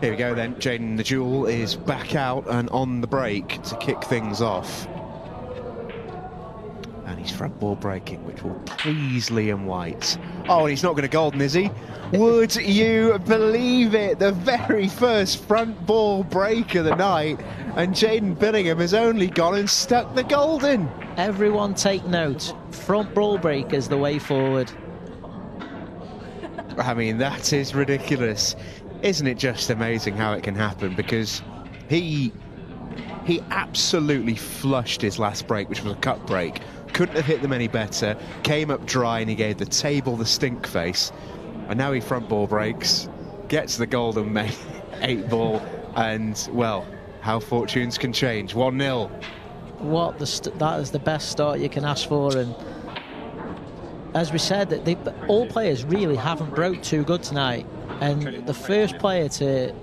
Here we go then, Jaden the Jewel is back out and on the break to kick things off. And he's front ball breaking, which will please Liam White. Oh, and he's not going to golden, is he? Would you believe it? The very first front ball break of the night, and Jaden Billingham has only gone and stuck the golden. Everyone take note. Front ball break is the way forward. I mean, that is ridiculous. Isn't it just amazing how it can happen? Because he absolutely flushed his last break, which was a cut break. Couldn't have hit them any better. Came up dry and he gave the table the stink face. And now he front ball breaks, gets the golden 8 ball, and, well, how fortunes can change. 1-0. That is the best start you can ask for. And as we said, all players really haven't broke too good tonight. And the first player to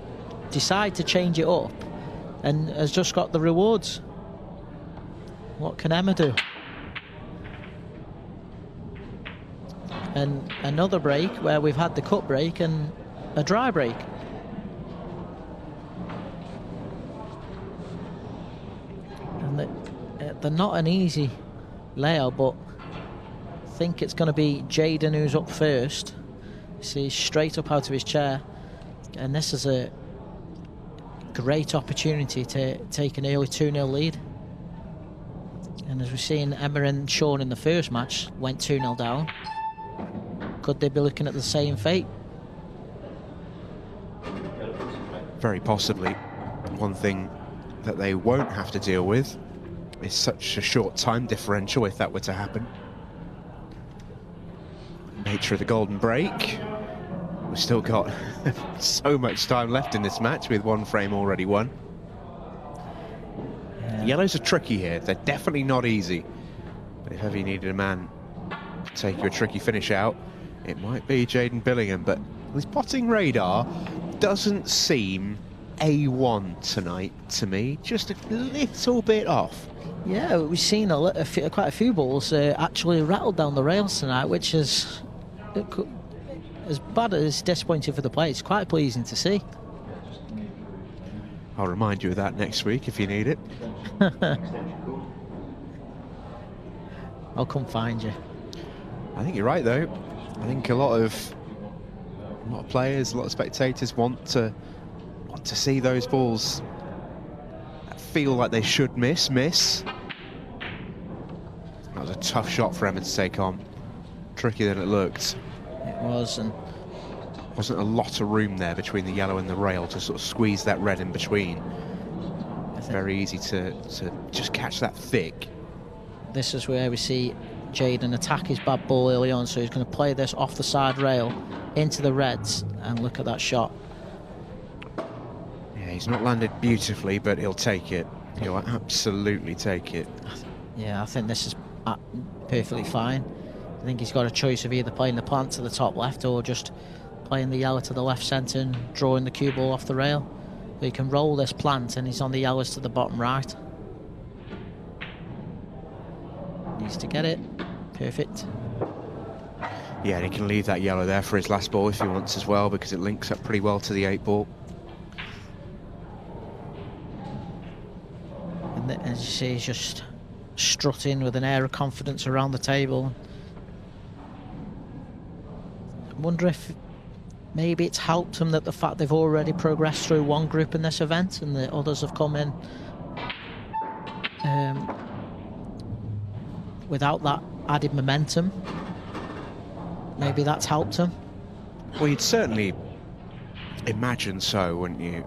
decide to change it up and has just got the rewards. What can Emma do? And another break where we've had the cut break and a dry break. And they're not an easy layout, but I think it's going to be Jaden who's up first. See, straight up out of his chair, and this is a great opportunity to take an early 2-0 lead. And as we've seen, Emma and Shaun in the first match went 2-0 down. Could they be looking at the same fate? Very possibly. One thing that they won't have to deal with is such a short time differential if that were to happen. Nature of the golden break. We've still got so much time left in this match with one frame already won. Yeah. Yellows are tricky here. They're definitely not easy. But if ever you needed a man to take you a tricky finish out, it might be Jaden Billingham. But his potting radar doesn't seem A1 tonight to me. Just a little bit off. Yeah, we've seen quite a few balls actually rattled down the rails tonight, which is, as bad as disappointing for the players, it's quite pleasing to see. I'll remind you of that next week if you need it. I'll come find you. I think you're right, though. I think a lot of players, a lot of spectators want to see those balls that feel like they should miss. That was a tough shot for Emma to take on. Trickier than it looked. It was, and wasn't a lot of room there between the yellow and the rail to sort of squeeze that red in between. Very easy to just catch that thick. This is where we see Jaden attack his bad ball early on, so he's going to play this off the side rail into the reds, and look at that shot. Yeah, he's not landed beautifully, but he'll take it. He'll absolutely take it. Yeah, I think this is perfectly fine. I think he's got a choice of either playing the plant to the top left or just playing the yellow to the left centre and drawing the cue ball off the rail. But he can roll this plant and he's on the yellows to the bottom right. Needs to get it. Perfect. Yeah, and he can leave that yellow there for his last ball if he wants as well, because it links up pretty well to the 8 ball. And as you see, he's just strutting with an air of confidence around the table. I wonder if maybe it's helped them that the fact they've already progressed through one group in this event and the others have come in without that added momentum. Maybe that's helped them. Well, you'd certainly imagine so, wouldn't you?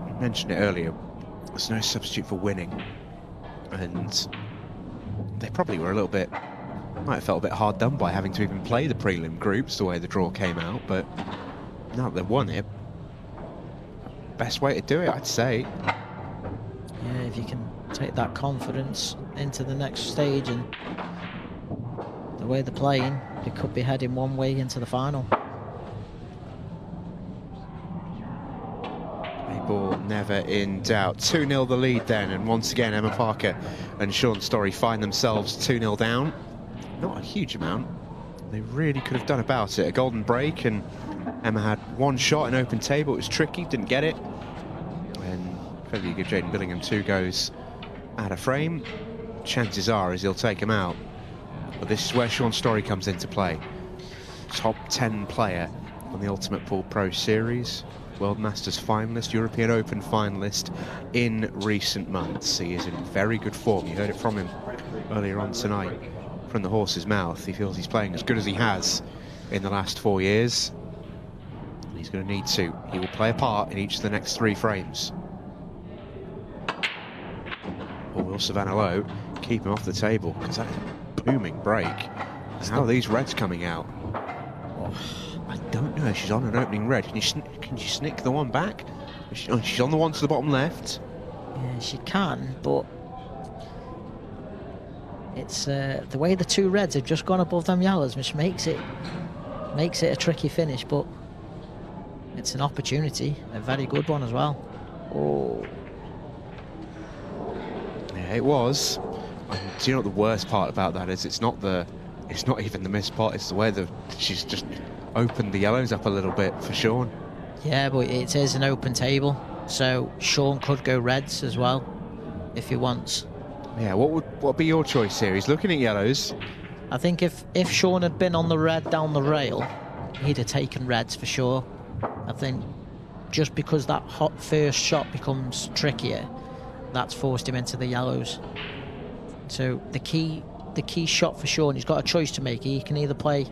You mentioned it earlier. There's no substitute for winning. And they probably were might have felt a bit hard done by having to even play the prelim groups the way the draw came out, but now that they've won it, best way to do it, I'd say. Yeah, if you can take that confidence into the next stage, and the way they're playing, they could be heading one way into the final. Ball never in doubt. 2-0 the lead then, and once again Emma Parker and Shaun Storry find themselves 2-0 down. Not a huge amount. They really could have done about it. A golden break and Emma had one shot in open table. It was tricky, didn't get it. And whether you give Jaden Billingham 2 goes out of frame, chances are is he'll take him out. But this is where Shaun Storry comes into play. Top 10 player on the Ultimate Pool Pro Series, World Masters finalist, European Open finalist in recent months. He is in very good form. You heard it from him earlier on tonight from the horse's mouth. He feels he's playing as good as he has in the last 4 years. And he's going to need to. He will play a part in each of the next 3 frames. Or will Savanah Lowe keep him off the table? Because that is a booming break. And how are these reds coming out? Oh, I don't know. She's on an opening red. Can you snick the one back? She's on the one to the bottom left. Yeah, she can, but it's the way the 2 reds have just gone above them yellows, which makes it a tricky finish, but it's an opportunity, a very good one as well. Oh. Yeah, it was. And do you know what the worst part about that is? It's not even the missed pot, it's the way that she's just opened the yellows up a little bit for Shaun. Yeah, but it is an open table, so Shaun could go reds as well if he wants. Yeah, what would be your choice here? He's looking at yellows. I think if Shaun had been on the red down the rail, he'd have taken reds for sure. I think just because that hot first shot becomes trickier, that's forced him into the yellows. So the key shot for Shaun, he's got a choice to make. He can either play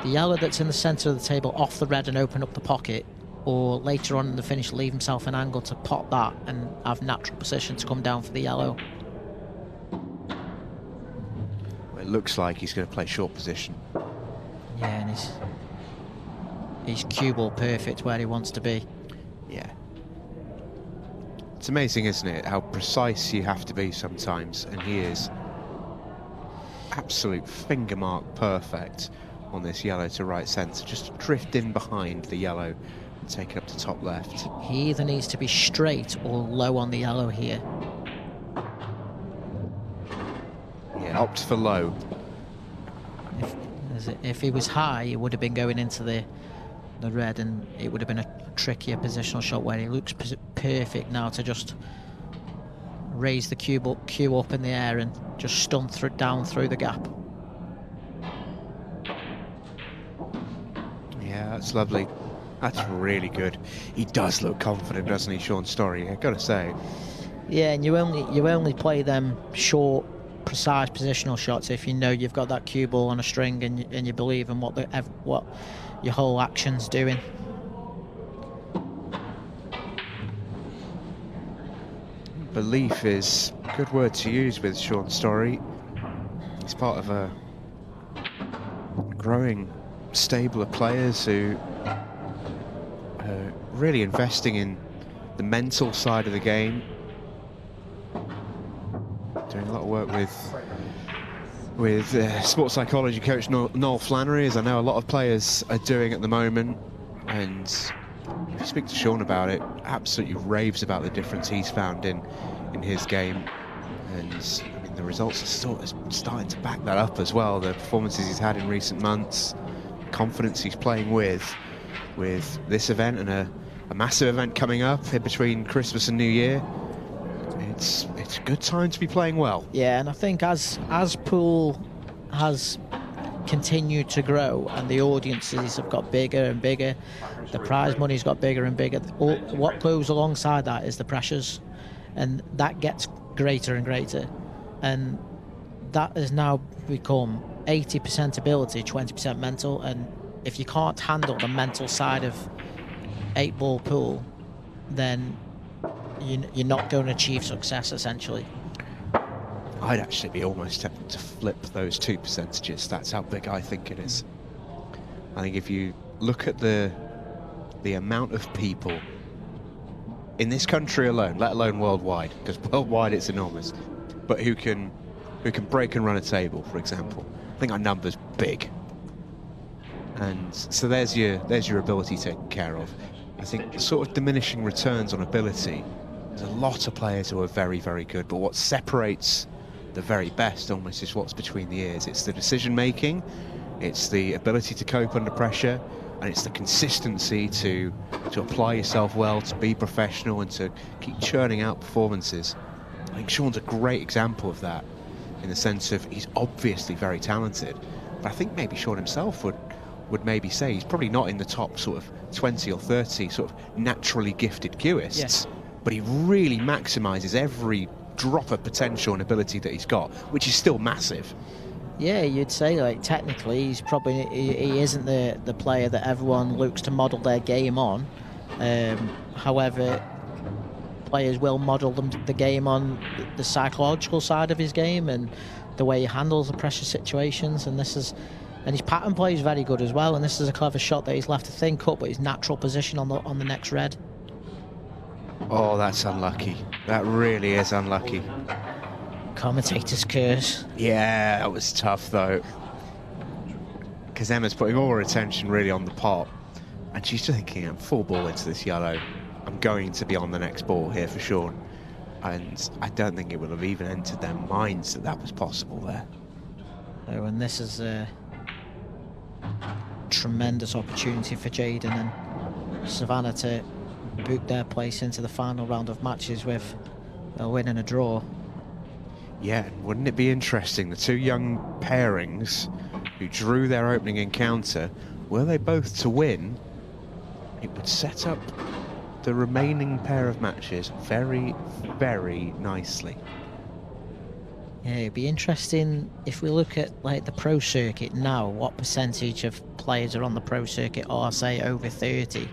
the yellow that's in the centre of the table off the red and open up the pocket, or later on in the finish leave himself an angle to pot that and have natural position to come down for the yellow. Well, it looks like he's going to play short position. Yeah, and he's cue ball perfect where he wants to be. Yeah. It's amazing, isn't it, how precise you have to be sometimes, and he is absolute finger mark perfect on this yellow to right centre, just drift in behind the yellow and take it up to top left. He either needs to be straight or low on the yellow here. Yeah, opt for low. If he was high, it would have been going into the red, and it would have been a trickier positional shot, where he looks perfect now to just raise the cue up in the air and just stun down through the gap. Yeah, that's lovely. That's really good. He does look confident, doesn't he, Shaun Storry? I've got to say. Yeah, and you only play them short, precise positional shots if you know you've got that cue ball on a string and you believe in what your whole action's doing. Belief is a good word to use with Shaun Storry. He's part of a growing stable of players who are really investing in the mental side of the game. Doing a lot of work with sports psychology coach Noel Flannery, as I know a lot of players are doing at the moment. And if you speak to Shaun about it, absolutely raves about the difference he's found in his game. And I mean, the results are starting to back that up as well. The performances he's had in recent months, confidence he's playing with this event and a massive event coming up in between Christmas and New Year. It's a good time to be playing well. Yeah, and I think as pool has continued to grow and the audiences have got bigger and bigger, the prize money's got bigger and bigger, what goes alongside that is the pressures, and that gets greater and greater, and that has now become 80% ability, 20% mental. And if you can't handle the mental side of 8-ball pool, then you're not going to achieve success, essentially. I'd actually be almost tempted to flip those 2 percentages. That's how big I think it is. I think if you look at the amount of people in this country alone, let alone worldwide, because worldwide it's enormous, but who can break and run a table, for example, I think our number's big. And so there's your ability taken care of. I think sort of diminishing returns on ability. There's a lot of players who are very, very good, but what separates the very best almost is what's between the ears. It's the decision making, it's the ability to cope under pressure, and it's the consistency to apply yourself well, to be professional, and to keep churning out performances. I think Shaun's a great example of that, in the sense of he's obviously very talented, but I think maybe Shaun himself would maybe say he's probably not in the top sort of 20 or 30 sort of naturally gifted cueists, yes, but he really maximises every drop of potential and ability that he's got, which is still massive. Yeah, you'd say, like, technically he isn't the player that everyone looks to model their game on. However, players will model the game on the psychological side of his game and the way he handles the pressure situations, and his pattern play is very good as well, and this is a clever shot that he's left to think up, but his natural position on the next red. Oh, that's unlucky. That really is unlucky. Commentator's curse. Yeah, that was tough though, because Emma's putting all her attention really on the pot, and she's just thinking, I'm full ball into this yellow, I'm going to be on the next ball here for Shaun, and I don't think it would have even entered their minds that that was possible there. Oh, and this is a tremendous opportunity for Jaden and Savanah to book their place into the final round of matches with a win and a draw. Yeah, wouldn't it be interesting, the two young pairings who drew their opening encounter, were they both to win, it would set up the remaining pair of matches very, very nicely. Yeah, it'd be interesting if we look at, like, the pro circuit now, what percentage of players are on the pro circuit are, say, over 30.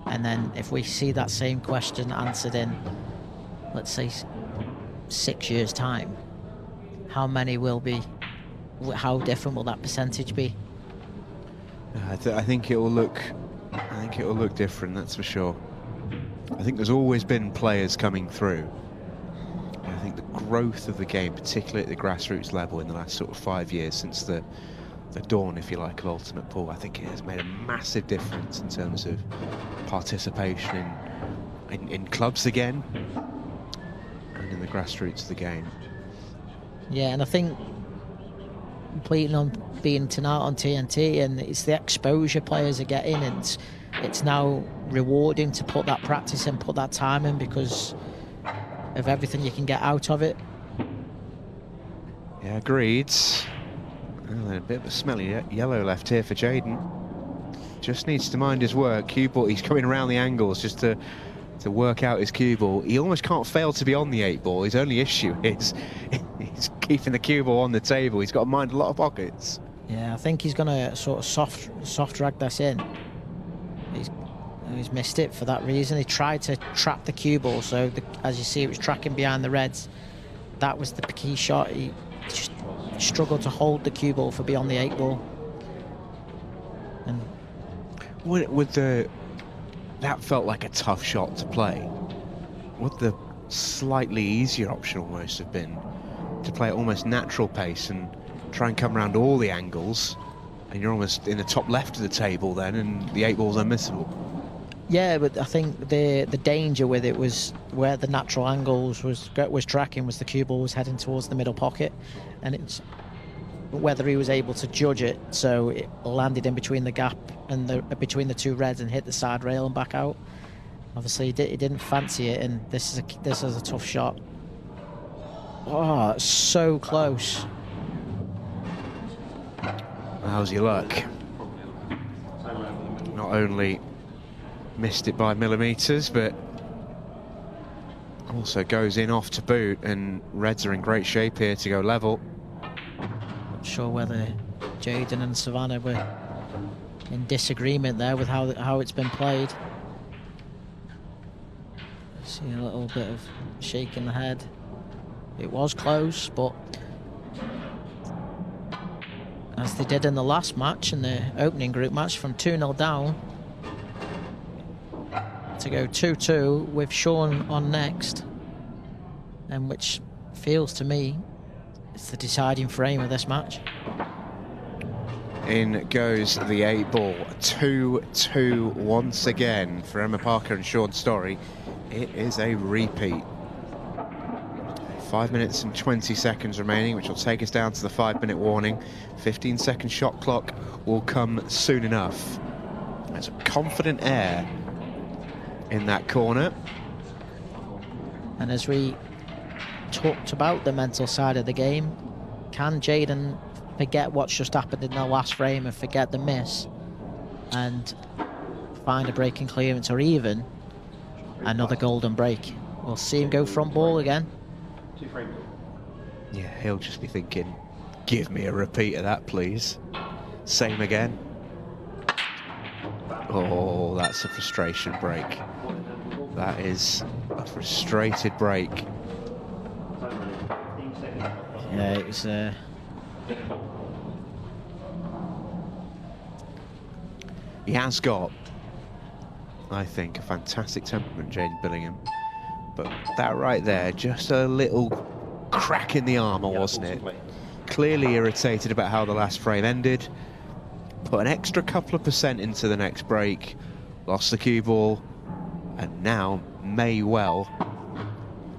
And then if we see that same question answered in, let's say, 6 years' time, how many will be, how different will that percentage be? I think it will look different, that's for sure. I think there's always been players coming through. I think the growth of the game, particularly at the grassroots level in the last sort of 5 years since the dawn, if you like, of Ultimate Pool, I think it has made a massive difference in terms of participation in clubs again and in the grassroots of the game. Yeah, and I think completing on being tonight on TNT, and it's the exposure players are getting, and it's now rewarding to put that practice and put that time in because of everything you can get out of it. Yeah, agreed. Well, a bit of a smelly yellow left here for Jaden. Just needs to mind his work. Cue ball, he's coming around the angles just to work out his cue ball. He almost can't fail to be on the 8 ball. His only issue is he's keeping the cue ball on the table. He's got to mind a lot of pockets. Yeah, I think he's going to sort of soft drag this in. He's missed it for that reason. He tried to trap the cue ball, so as you see, it was tracking behind the reds. That was the key shot. He just struggled to hold the cue ball for beyond the 8 ball. And that felt like a tough shot to play. Would the slightly easier option almost have been to play at almost natural pace and try and come around all the angles, and you're almost in the top left of the table then, and the 8 ball's unmissable? Yeah, but I think the danger with it was where the natural angles was tracking was the cue ball was heading towards the middle pocket, and it's whether he was able to judge it so it landed in between the gap and between the two reds and hit the side rail and back out. Obviously he didn't fancy it, and this is a tough shot. Oh, it's so close. How's your luck? Not only missed it by millimetres, but also goes in off to boot, and Reds are in great shape here to go level. Not sure whether Jaden and Savanah were in disagreement there with how it's been played. See a little bit of shaking the head. It was close, but as they did in the last match, in the opening group match, from 2-0 down to go 2-2 with Shaun on next, and which feels to me it's the deciding frame of this match. In goes the 8 ball. 2-2 once again for Emma Parker and Shaun Storry. It is a repeat. 5 minutes and 20 seconds remaining, which will take us down to the 5-minute warning. 15-second shot clock will come soon enough. There's a confident air in that corner. And as we talked about the mental side of the game, can Jaden forget what's just happened in the last frame and forget the miss and find a breaking clearance, or even another golden break? We'll see him go front ball again. Yeah, he'll just be thinking, give me a repeat of that, please. Same again. Oh, that's a frustration break. That is a frustrated break. Yeah, it was... He has got, I think, a fantastic temperament, Jaden Billingham. But that right there, just a little crack in the armour, wasn't it? Clearly irritated about how the last frame ended. Put an extra couple of % into the next break. Lost the cue ball. And now may well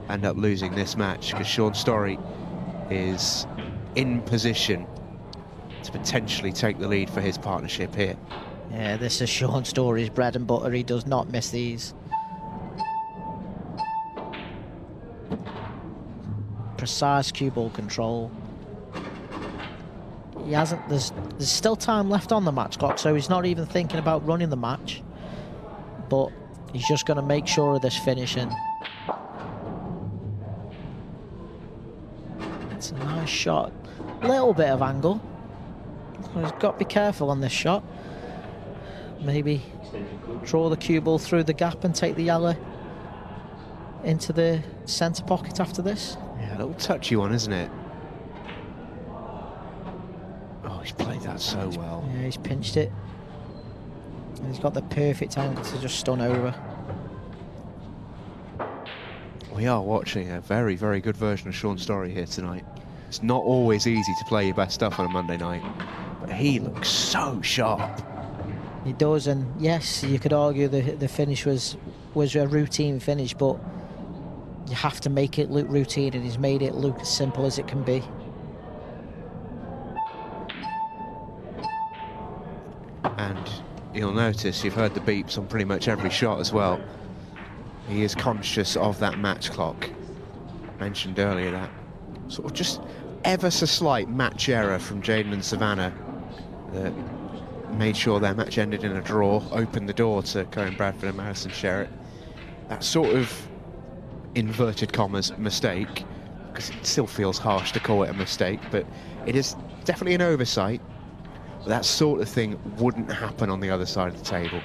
end up losing this match, because Shaun Storry is in position to potentially take the lead for his partnership here. Yeah, this is Shaun Storry's bread and butter. He does not miss these. Precise cue ball control. He hasn't... There's still time left on the match clock, so he's not even thinking about running the match. But he's just going to make sure of this finishing. It's a nice shot. Little bit of angle. He's got to be careful on this shot. Maybe draw the cue ball through the gap and take the yellow into the centre pocket after this. Yeah, a little touchy one, isn't it? Oh, he's played that so well. Yeah, he's pinched it. And he's got the perfect angle to just stun over. We are watching a very, very good version of Shaun Storry here tonight. It's not always easy to play your best stuff on a Monday night, but he looks so sharp. He does, and yes, you could argue the finish was a routine finish, but you have to make it look routine, and he's made it look as simple as it can be. And you'll notice you've heard the beeps on pretty much every shot as well. He is conscious of that match clock. Mentioned earlier that sort of just ever so slight match error from Jaden and Savanah that made sure their match ended in a draw, opened the door to Cohen Bradford and Madison Sherratt. That sort of inverted commas mistake, because it still feels harsh to call it a mistake, but it is definitely an oversight. But that sort of thing wouldn't happen on the other side of the table.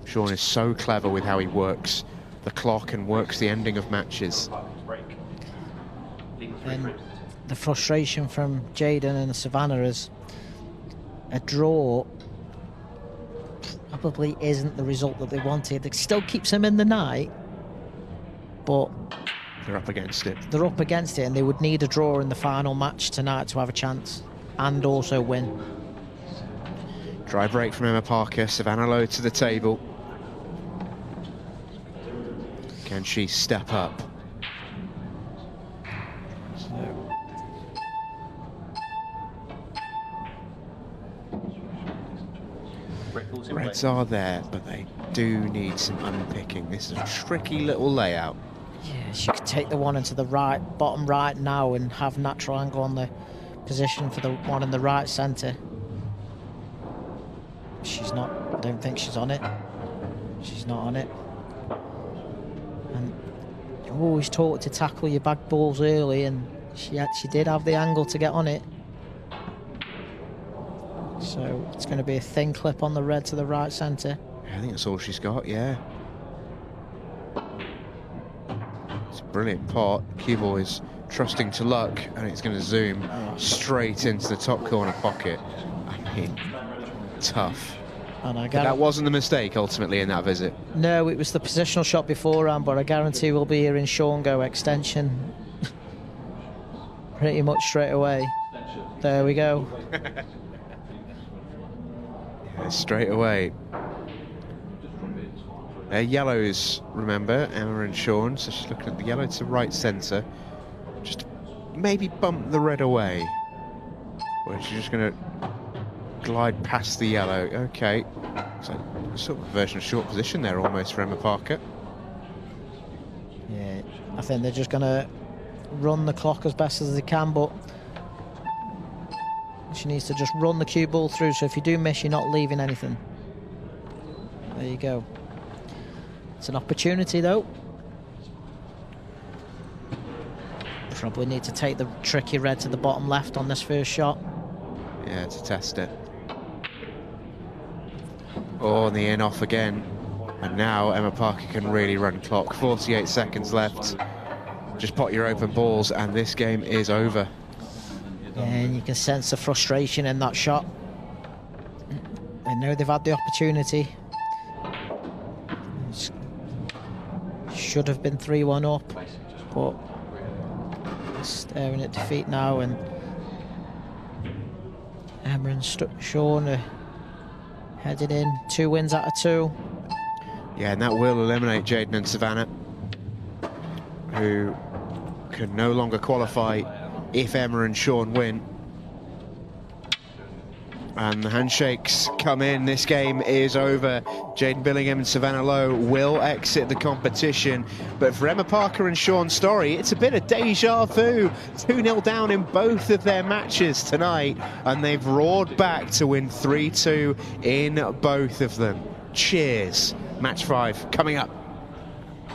Shaun is so clever with how he works the clock and works the ending of matches. And the frustration from Jaden and Savanah is a draw probably isn't the result that they wanted. It still keeps them in the night, but they're up against it. They're up against it, and they would need a draw in the final match tonight to have a chance and also win. Dry break from Emma Parker. Savanah Lowe to the table. Can she step up? Reds are there, but they do need some unpicking. This is a tricky little layout. Yeah, she could take the one into the right, bottom right now, and have natural angle on the position for the one in the right centre. She's not, I don't think she's on it. She's not on it. And you always taught to tackle your back balls early, and she did have the angle to get on it. So it's going to be a thin clip on the red to the right centre. I think that's all she's got, yeah. It's a brilliant pot. Cue ball is trusting to luck, and it's going to zoom straight into the top corner pocket. I mean, tough. And but that wasn't the mistake ultimately in that visit. No, it was the positional shot beforehand, but I guarantee we'll be hearing Shaun go extension pretty much straight away. There we go. Yeah, straight away. Yellows, remember, Emma and Shaun, so she's looking at the yellow to right centre. Just maybe bump the red away. Or she's just going to glide past the yellow. Okay. So sort of version of short position there almost for 𝗚𝗎 Parker. Yeah, I think they're just going to run the clock as best as they can, but she needs to just run the cue ball through, so if you do miss, you're not leaving anything. There you go. It's an opportunity though. Probably need to take the tricky red to the bottom left on this first shot. Yeah, to test it. Oh, and the in off again. And now 𝗚𝗎 Parker can really run clock. 48 seconds left. Just pot your open balls and this game is over. And you can sense the frustration in that shot. They know they've had the opportunity. Should have been 3-1 up, but staring at defeat now, and 𝗚𝗎 and Shaun are headed in 2 wins out of 2. Yeah, and that will eliminate Jaden and Savanah, who can no longer qualify if 𝗚𝗎 and Shaun win. And the handshakes come in. This game is over. Jaden Billingham and Savanah Lowe will exit the competition. But for 𝗚𝗎 Parker and Shaun Storry, it's a bit of deja vu. 2-0 down in both of their matches tonight. And they've roared back to win 3-2 in both of them. Cheers. Match 5 coming up.